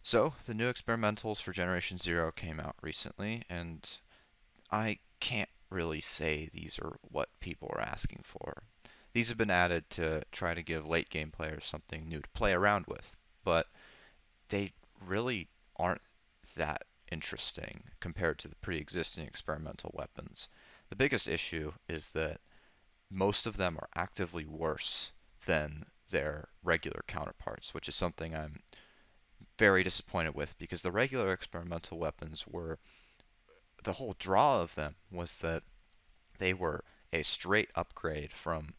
So, the new experimentals for Generation Zero came out recently, and I can't really say these are what people are asking for. These have been added to try to give late game players something new to play around with, but they really aren't that interesting compared to the pre-existing experimental weapons. The biggest issue is that most of them are actively worse than their regular counterparts, which is something I'm very disappointed with because the regular experimental weapons were the whole draw of them was that they were a straight upgrade from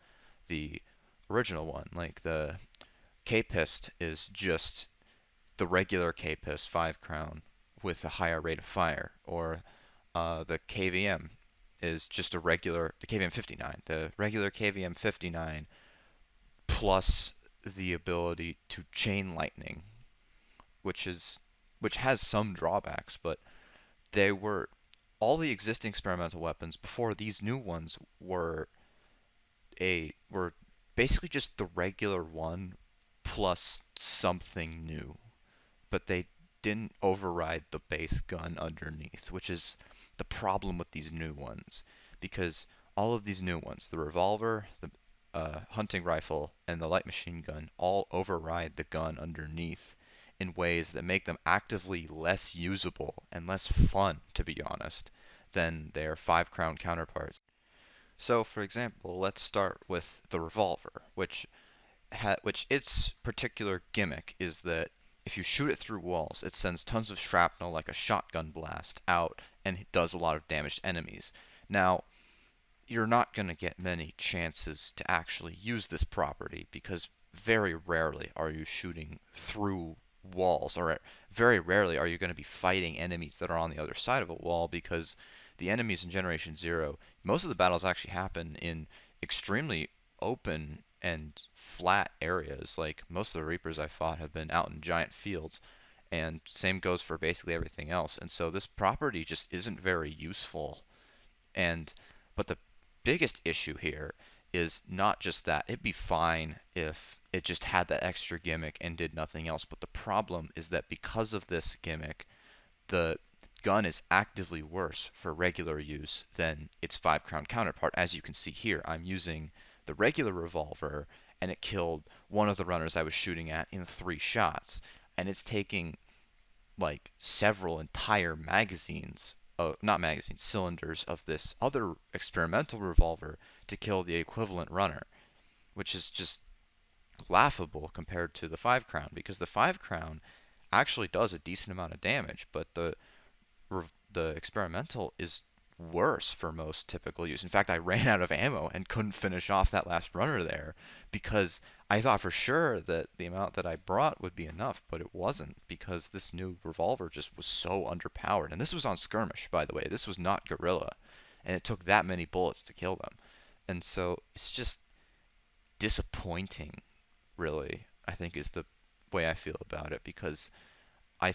the original one. Like the K-Pist is just the regular K-Pist 5 crown with a higher rate of fire, or the KVM is just a regular, the KVM 59, the regular KVM 59 plus the ability to chain lightning, which is which has some drawbacks, but they were all the existing experimental weapons before these new ones were basically just the regular one plus something new, but they didn't override the base gun underneath, which is the problem with these new ones. Because all of these new ones, the revolver, the hunting rifle, and the light machine gun, all override the gun underneath in ways that make them actively less usable and less fun, to be honest, than their 5 crown counterparts. So, for example, let's start with the revolver, which its particular gimmick is that if you shoot it through walls, it sends tons of shrapnel like a shotgun blast out and it does a lot of damage to enemies. Now, you're not going to get many chances to actually use this property because very rarely are you shooting through walls, or very rarely are you going to be fighting enemies that are on the other side of a wall because the enemies in Generation Zero, most of the battles actually happen in extremely open and flat areas. Like most of the Reapers I fought have been out in giant fields, and same goes for basically everything else. And so this property just isn't very useful. And but the biggest issue here is not just that. It'd be fine if it just had that extra gimmick and did nothing else. But the problem is that because of this gimmick, the gun is actively worse for regular use than its 5 crown counterpart. As you can see here, I'm using the regular revolver and it killed one of the runners I was shooting at in 3 shots. And it's taking like several entire magazines, not magazines, cylinders of this other experimental revolver to kill the equivalent runner, which is just laughable compared to the 5 crown because the 5 crown actually does a decent amount of damage, but the experimental is worse for most typical use. In fact, I ran out of ammo and couldn't finish off that last runner there because I thought for sure that the amount that I brought would be enough, but it wasn't because this new revolver just was so underpowered. And this was on skirmish, by the way. This was not guerrilla, and it took that many bullets to kill them. And so it's just disappointing, really, I think is the way I feel about it because I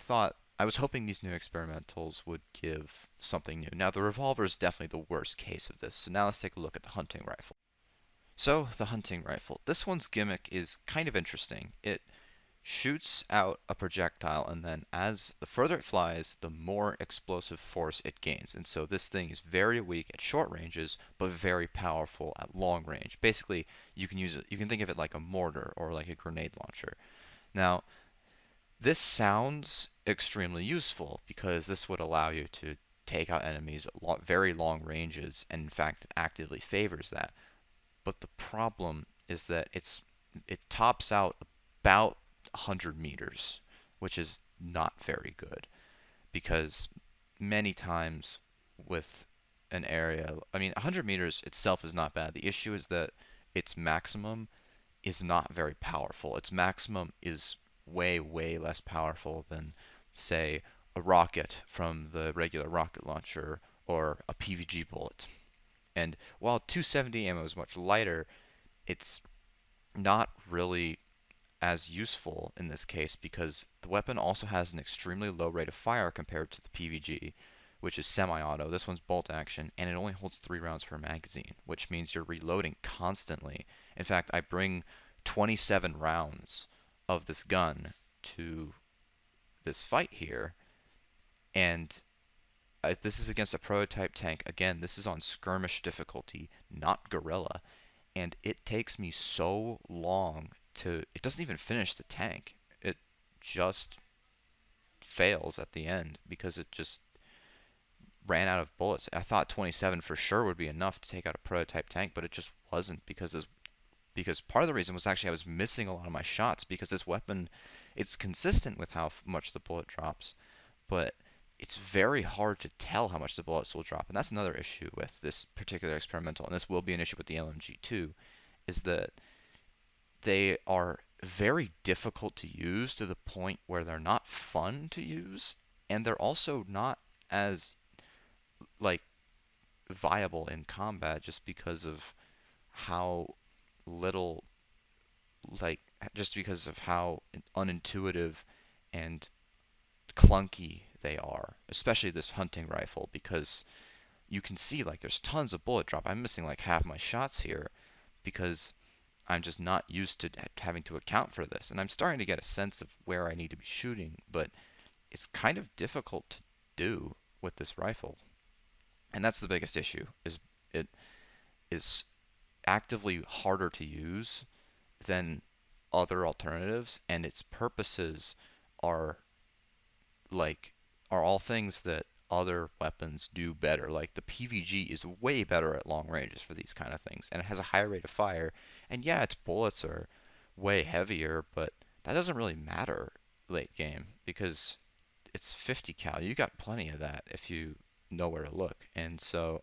was hoping these new experimentals would give something new. Now the revolver is definitely the worst case of this. So now let's take a look at the hunting rifle. So the hunting rifle. This one's gimmick is kind of interesting. It shoots out a projectile and then as the further it flies, the more explosive force it gains. And so this thing is very weak at short ranges, but very powerful at long range. Basically, you can think of it like a mortar or like a grenade launcher. Now, this sounds extremely useful because this would allow you to take out enemies at very long ranges, and in fact, it actively favors that. But the problem is that it tops out about 100 meters, which is not very good because many times with an area, I mean, 100 meters itself is not bad. The issue is that its maximum is not very powerful. Its maximum is way, way less powerful than, say, a rocket from the regular rocket launcher or a PVG bullet. And while 270 ammo is much lighter, it's not really as useful in this case because the weapon also has an extremely low rate of fire compared to the PVG, which is semi-auto. This one's bolt action, and it only holds 3 rounds per magazine, which means you're reloading constantly. In fact, I bring 27 rounds of this gun to this fight here, and this is against a prototype tank. Again, this is on skirmish difficulty, not guerrilla, and it takes me so long to. It doesn't even finish the tank. It just fails at the end because it just ran out of bullets. I thought 27 for sure would be enough to take out a prototype tank, but it just wasn't because part of the reason was actually I was missing a lot of my shots because this weapon it's consistent with how much the bullet drops, but it's very hard to tell how much the bullets will drop. And that's another issue with this particular experimental, and this will be an issue with the LMG too, is that they are very difficult to use to the point where they're not fun to use, and they're also not as like viable in combat just because of how little like just because of how unintuitive and clunky they are, especially this hunting rifle because you can see like there's tons of bullet drop. I'm missing like half my shots here because I'm just not used to having to account for this. And I'm starting to get a sense of where I need to be shooting, but it's kind of difficult to do with this rifle. And that's the biggest issue is it is actively harder to use than other alternatives and its purposes are like are all things that other weapons do better. Like the PVG is way better at long ranges for these kind of things, and it has a higher rate of fire. And yeah, its bullets are way heavier, but that doesn't really matter late game because it's 50 cal. You got plenty of that if you know where to look. And so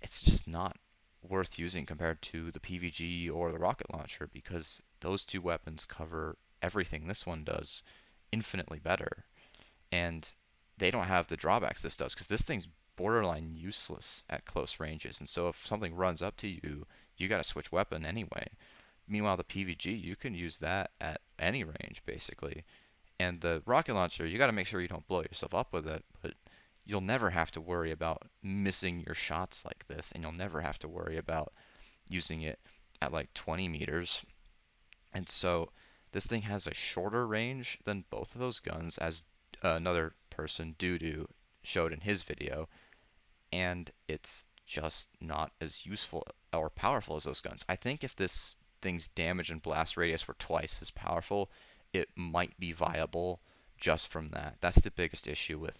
it's just not worth using compared to the PVG or the rocket launcher because those two weapons cover everything this one does infinitely better and they don't have the drawbacks this does because this thing's borderline useless at close ranges. And so if something runs up to you, you got to switch weapon anyway. Meanwhile, the PVG, you can use that at any range basically. And the rocket launcher, you got to make sure you don't blow yourself up with it, but you'll never have to worry about missing your shots like this, and you'll never have to worry about using it at like 20 meters. And so this thing has a shorter range than both of those guns, as another person, Dudu, showed in his video, and it's just not as useful or powerful as those guns. I think if this thing's damage and blast radius were twice as powerful, it might be viable just from that. That's the biggest issue with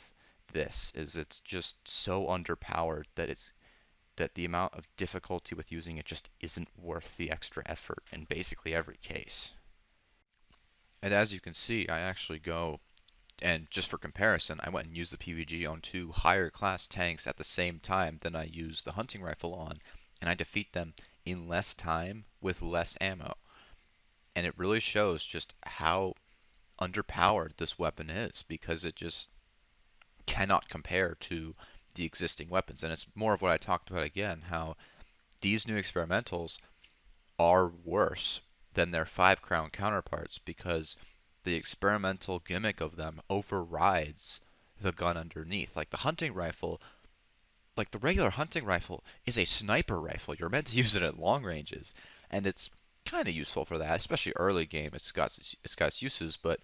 this, is it's just so underpowered that the amount of difficulty with using it just isn't worth the extra effort in basically every case. And as you can see, I actually go and just for comparison, I went and used the PVG on two higher class tanks at the same time than I used the hunting rifle on, and I defeat them in less time with less ammo. And it really shows just how underpowered this weapon is because it just cannot compare to the existing weapons. And it's more of what I talked about again, how these new experimentals are worse than their 5 crown counterparts because the experimental gimmick of them overrides the gun underneath. Like the hunting rifle, like the regular hunting rifle is a sniper rifle. You're meant to use it at long ranges, and it's kind of useful for that, especially early game. It's got its uses, but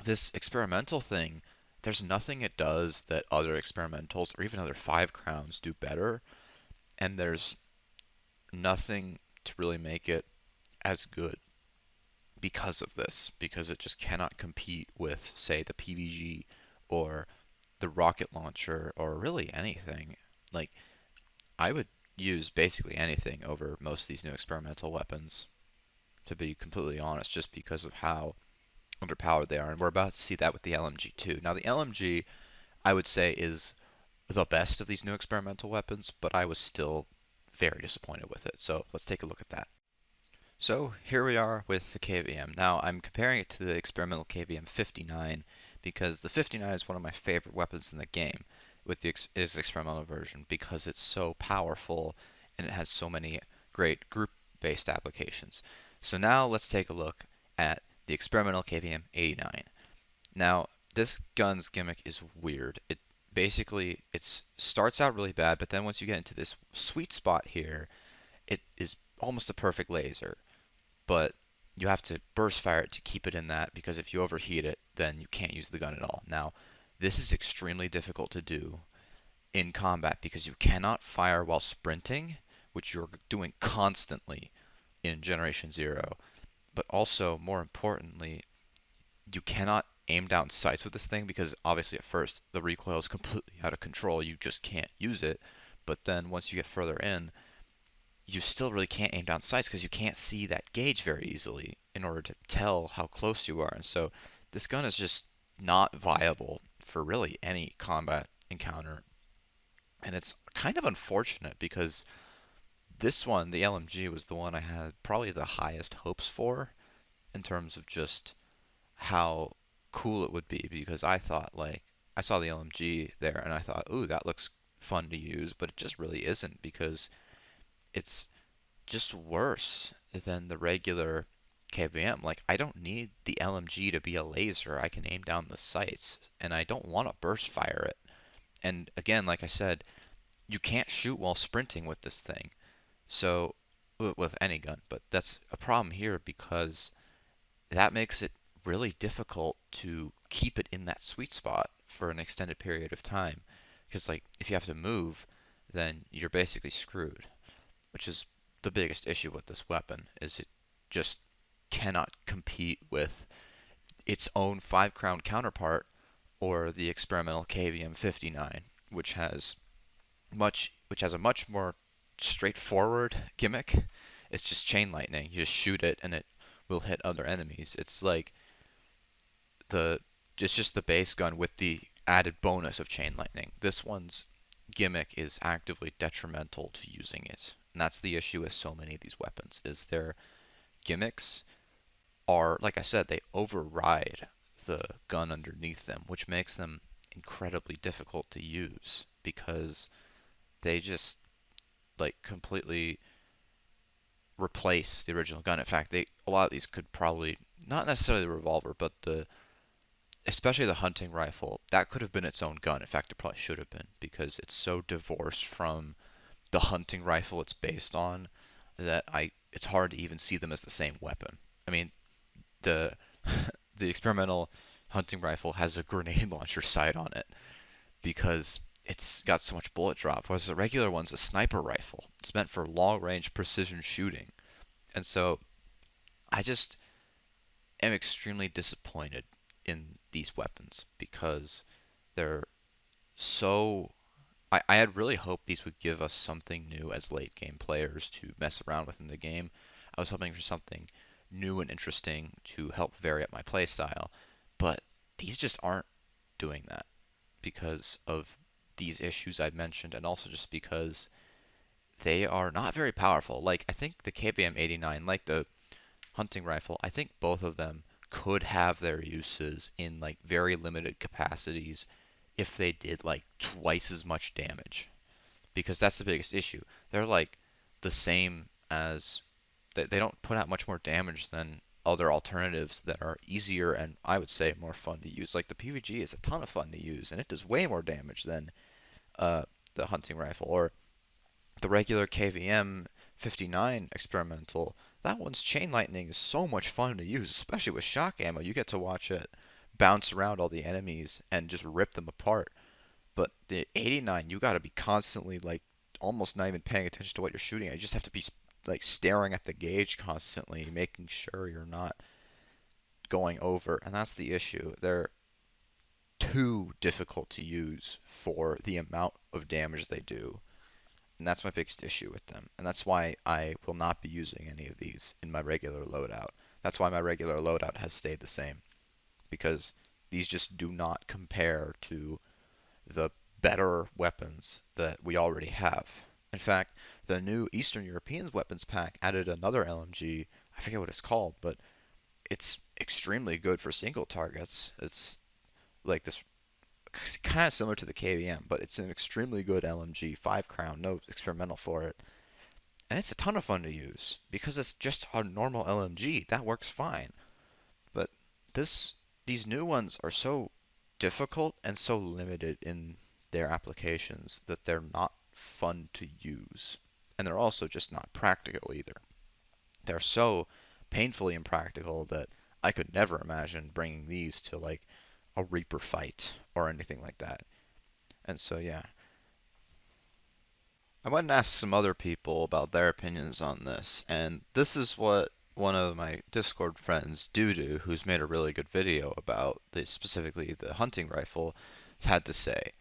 this experimental thing, there's nothing it does that other experimentals or even other 5 crowns do better, and there's nothing to really make it as good because of this, because it just cannot compete with, say, the PVG or the rocket launcher or really anything. Like, I would use basically anything over most of these new experimental weapons, to be completely honest, just because of how underpowered they are. And we're about to see that with the LMG too. Now, the LMG, I would say, is the best of these new experimental weapons, but I was still very disappointed with it. So let's take a look at that. So here we are with the KVM. Now I'm comparing it to the experimental KVM 59 because the 59 is one of my favorite weapons in the game with its experimental version because it's so powerful and it has so many great group-based applications. So now let's take a look at the experimental KVM 89. Now this gun's gimmick is weird. It starts out really bad, but then once you get into this sweet spot here, it is almost a perfect laser, but you have to burst fire it to keep it in that because if you overheat it, then you can't use the gun at all. Now, this is extremely difficult to do in combat because you cannot fire while sprinting, which you're doing constantly in Generation Zero. But also, more importantly, you cannot aim down sights with this thing because obviously at first the recoil is completely out of control. You just can't use it. But then once you get further in, you still really can't aim down sights because you can't see that gauge very easily in order to tell how close you are. And so this gun is just not viable for really any combat encounter. And it's kind of unfortunate because this one, the LMG, was the one I had probably the highest hopes for in terms of just how cool it would be because I thought like I saw the LMG there and I thought, ooh, that looks fun to use, but it just really isn't because it's just worse than the regular KVM. Like I don't need the LMG to be a laser. I can aim down the sights and I don't want to burst fire it. And again, like I said, you can't shoot while sprinting with this thing. So with any gun, but that's a problem here because that makes it really difficult to keep it in that sweet spot for an extended period of time. Because like if you have to move, then you're basically screwed, which is the biggest issue with this weapon is it just cannot compete with its own 5 crown counterpart or the experimental KVM 59, which has a much more straightforward gimmick. It's just chain lightning. You just shoot it and it will hit other enemies. It's like the it's just the base gun with the added bonus of chain lightning. This one's gimmick is actively detrimental to using it. And that's the issue with so many of these weapons is their gimmicks are, like I said, they override the gun underneath them, which makes them incredibly difficult to use because they just like completely replace the original gun. In fact, they a lot of these could probably not necessarily the revolver, but the especially the hunting rifle, that could have been its own gun. In fact, it probably should have been because it's so divorced from the hunting rifle it's based on that I it's hard to even see them as the same weapon. I mean, the the experimental hunting rifle has a grenade launcher sight on it because it's got so much bullet drop, whereas the regular one's a sniper rifle. It's meant for long range precision shooting. And so I just am extremely disappointed in these weapons because they're so. I had really hoped these would give us something new as late game players to mess around with in the game. I was hoping for something new and interesting to help vary up my playstyle, but these just aren't doing that because of these issues I mentioned, and also just because they are not very powerful. Like I think the KVM 89, like the hunting rifle, I think both of them could have their uses in like very limited capacities if they did like twice as much damage. Because that's the biggest issue. They're like the same as they don't put out much more damage than other alternatives that are easier and I would say more fun to use. Like the PVG is a ton of fun to use and it does way more damage than uh, the hunting rifle or the regular KVM 59 experimental. That one's chain lightning is so much fun to use, especially with shock ammo. You get to watch it bounce around all the enemies and just rip them apart. But the 89, you got to be constantly like almost not even paying attention to what you're shooting. You just have to be like staring at the gauge constantly, making sure you're not going over. And that's the issue. They're too difficult to use for the amount of damage they do. And that's my biggest issue with them. And that's why I will not be using any of these in my regular loadout. That's why my regular loadout has stayed the same. Because these just do not compare to the better weapons that we already have. In fact, the new Eastern Europeans weapons pack added another LMG. I forget what it's called, but it's extremely good for single targets. It's like this kind of similar to the KVM, but it's an extremely good LMG, 5 crown, no experimental for it. And it's a ton of fun to use because it's just a normal LMG. That works fine. But this these new ones are so difficult and so limited in their applications that they're not fun to use. And they're also just not practical either. They're so painfully impractical that I could never imagine bringing these to like a Reaper fight or anything like that. And so yeah, I went and asked some other people about their opinions on this, and this is what one of my Discord friends, Dudu, who's made a really good video about specifically the hunting rifle, had to say.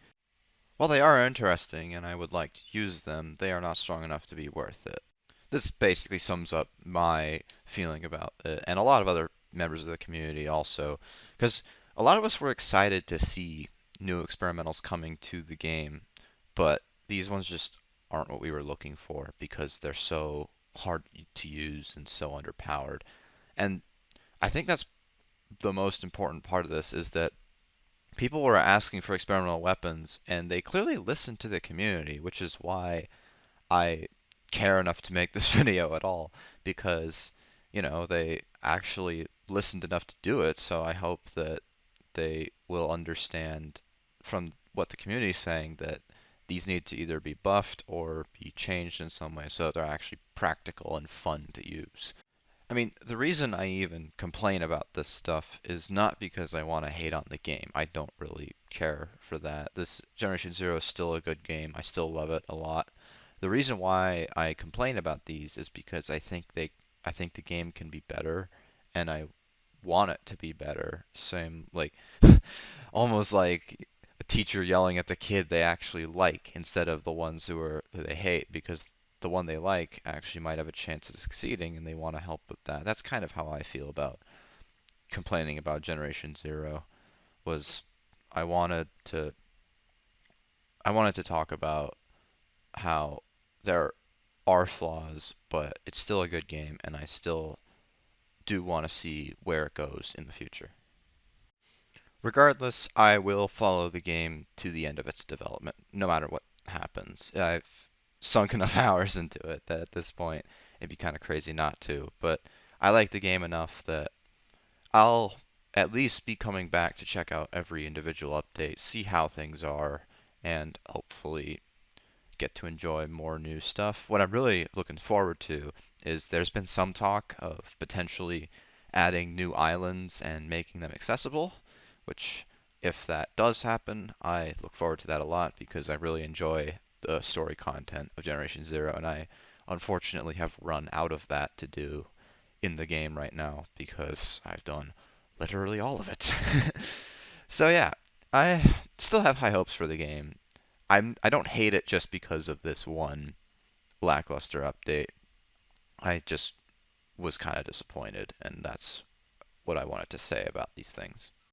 While they are interesting and I would like to use them, they are not strong enough to be worth it. This basically sums up my feeling about it, and a lot of other members of the community also, because a lot of us were excited to see new experimentals coming to the game, but these ones just aren't what we were looking for because they're so hard to use and so underpowered. And I think that's the most important part of this is that people were asking for experimental weapons and they clearly listened to the community, which is why I care enough to make this video at all because, they actually listened enough to do it. So I hope that they will understand from what the community is saying that these need to either be buffed or be changed in some way so that they're actually practical and fun to use. I mean, the reason I even complain about this stuff is not because I want to hate on the game. I don't really care for that. This Generation Zero is still a good game. I still love it a lot. The reason why I complain about these is because I think the game can be better, and I want it to be better. Same like almost like a teacher yelling at the kid they actually like instead of the ones who they hate because the one they like actually might have a chance of succeeding and they want to help with that. That's kind of how I feel about complaining about Generation Zero was I wanted to I wanted to talk about how there are flaws, but it's still a good game and I still do want to see where it goes in the future. Regardless, I will follow the game to the end of its development, no matter what happens. I've sunk enough hours into it that at this point it'd be kind of crazy not to. But I like the game enough that I'll at least be coming back to check out every individual update, see how things are, and hopefully get to enjoy more new stuff. What I'm really looking forward to is there's been some talk of potentially adding new islands and making them accessible, which if that does happen, I look forward to that a lot because I really enjoy the story content of Generation Zero, and I unfortunately have run out of that to do in the game right now because I've done literally all of it. So yeah, I still have high hopes for the game. I don't hate it just because of this one lackluster update. I just was kind of disappointed, and that's what I wanted to say about these things.